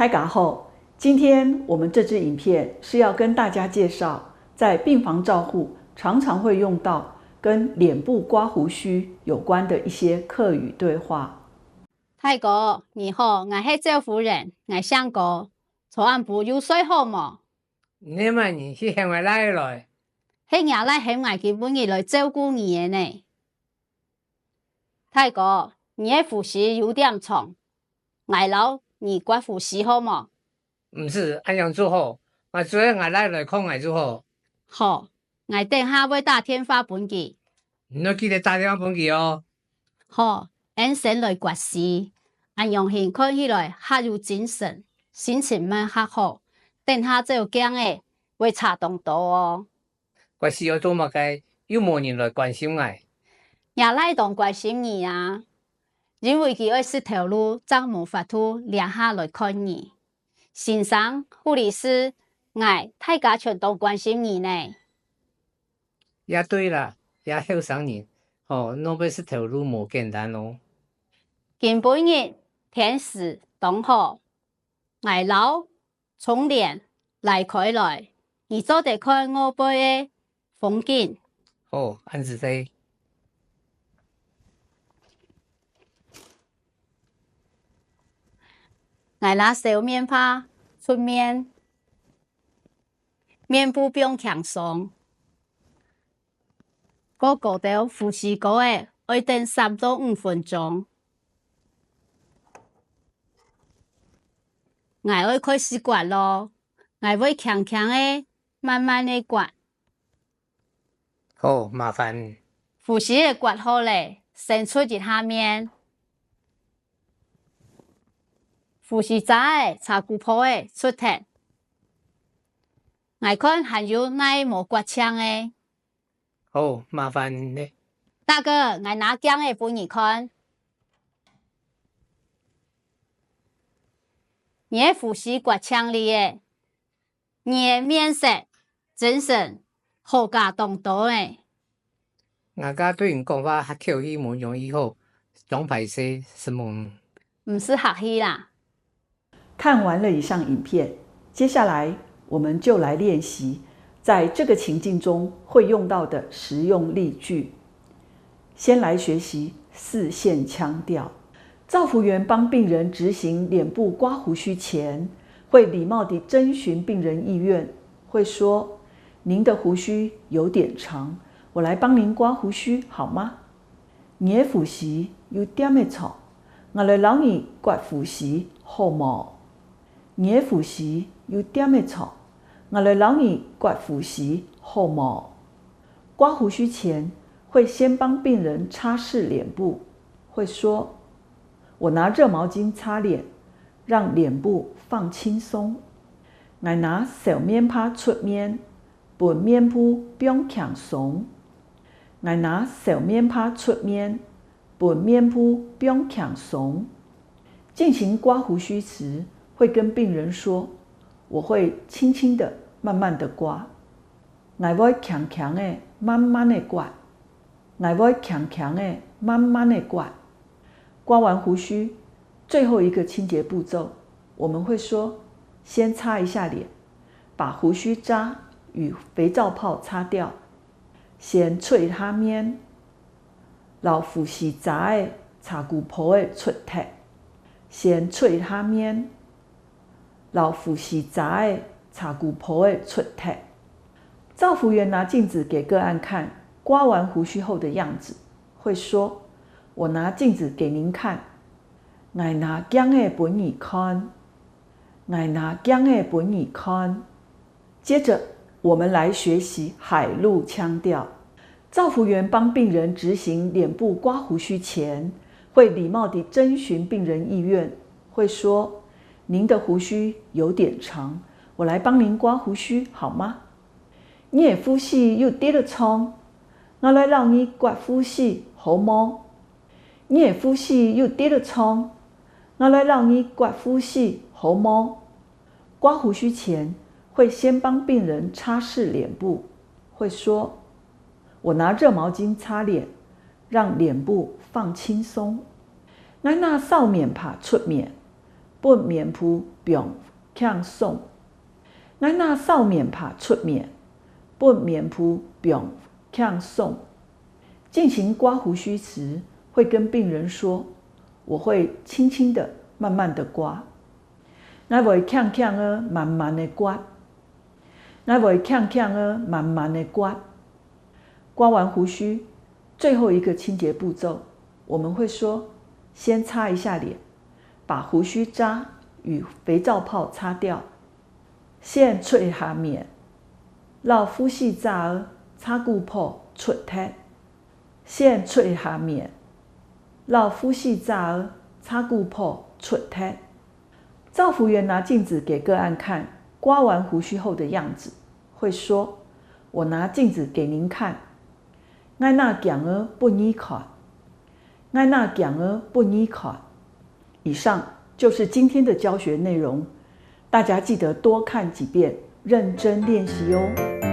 大家好，今天我们这支影片是要跟大家介绍，在病房照护常常会用到跟脸部刮胡须有关的一些客语对话。太哥，你好，我是赵夫人，我想过，昨晚不有睡好吗？你问你是向我哪里来？是我来向我基本日来照顾你的呢。太哥，你的呼吸有点长，我老你刮呼吸好吗？不是，按样做好。我昨天我哪里来看我做好。好，我等下会打电话本记。你要记得打电话本记哦。好，按先来刮吸，按样型看起来较有精神，心情蛮较好。等下就讲诶，会查动到哦。我需要做乜嘅？有冇人来关心我？也来当关心你啊，因为佢二条路真无法度两下来看你。先生、护理师，我大家全都关心你呢。也对啦，也后生人，那不是条路冇简单咯。今半日天时当好，我老从脸来开来，你做得看我背的风景。好，安子在。我拿小面ผ้出面，面部不用强松。我觉得呼吸高诶，要等3到5分钟。我会开始刮咯，我会强强诶，慢慢诶刮。好，麻烦。呼吸诶刮好咧，伸出一下面。呼吸早诶，擦骨泡诶，出体。我看还有哪无刮枪诶。好，麻烦你。大哥，我拿姜诶给你看。你的呼吸刮枪里诶，你的面色、精神好加动多诶。我家对人讲话还口气冇容易好，讲排泄什么？不是客气啦。看完了以上影片，接下来我们就来练习在这个情境中会用到的实用例句。先来学习4线腔调。照服员帮病人执行脸部刮胡须前，会礼貌地征询病人意愿，会说：“您的胡须有点长，我来帮您刮胡须好吗？”你的胡须有点的长，我来帮你刮胡须好吗？你的胡须有点的长，我来帮你刮胡须好吗？刮胡须前会先帮病人擦拭脸部，会说：“我拿热毛巾擦脸，让脸部放轻松。我拿小面ผ้出面，把面部放轻松。我拿小面ผ้出面，把面部放轻松。”进行刮胡须时，会跟病人说：“我会轻轻的、慢慢的刮，我会强强的、慢慢的刮，我会强强的、慢慢的刮。”刮完胡须，最后一个清洁步骤，我们会说：先擦一下脸，把胡须渣与肥皂泡擦掉，先吹一下面，老胡须渣的擦骨泡的出体，先吹一下面，老胡须渣的擦骨泡的出体。照服员拿镜子给个案看刮完胡须后的样子，会说：我拿镜子给您看，我拿镜子给你看，我拿镜子给你看。接着，我们来学习海陆腔调。照服员帮病人执行脸部刮胡须前，会礼貌地征询病人意愿，会说：您的胡须有点长，我来帮您刮胡须好吗？你的胡须有点长，我来让你刮胡须好吗？你的胡须有点长，我来让你刮胡须好吗？刮胡须前会先帮病人擦拭脸部，会说：我拿热毛巾擦脸，让脸部放轻松。我拿扫面帕出面，不面扑并向送。我那扫面帕出面，不面扑并向送。进行刮胡须时，会跟病人说：“我会轻轻的、慢慢的刮，我会强强的、慢慢的刮，我会强强的、慢慢的刮。”刮完胡须，最后一个清洁步骤，我们会说：“先擦一下脸，把胡须渣与肥皂泡擦掉。先出一下面，让胡须渣擦顾泡出脱。先出一下面，让胡须渣擦顾泡出脱。”照服员拿镜子给个案看刮完胡须后的样子，会说：“我拿镜子给您看。我那镜儿不你看，我那镜儿不你看。”以上就是今天的教学内容，大家记得多看几遍，认真练习哦。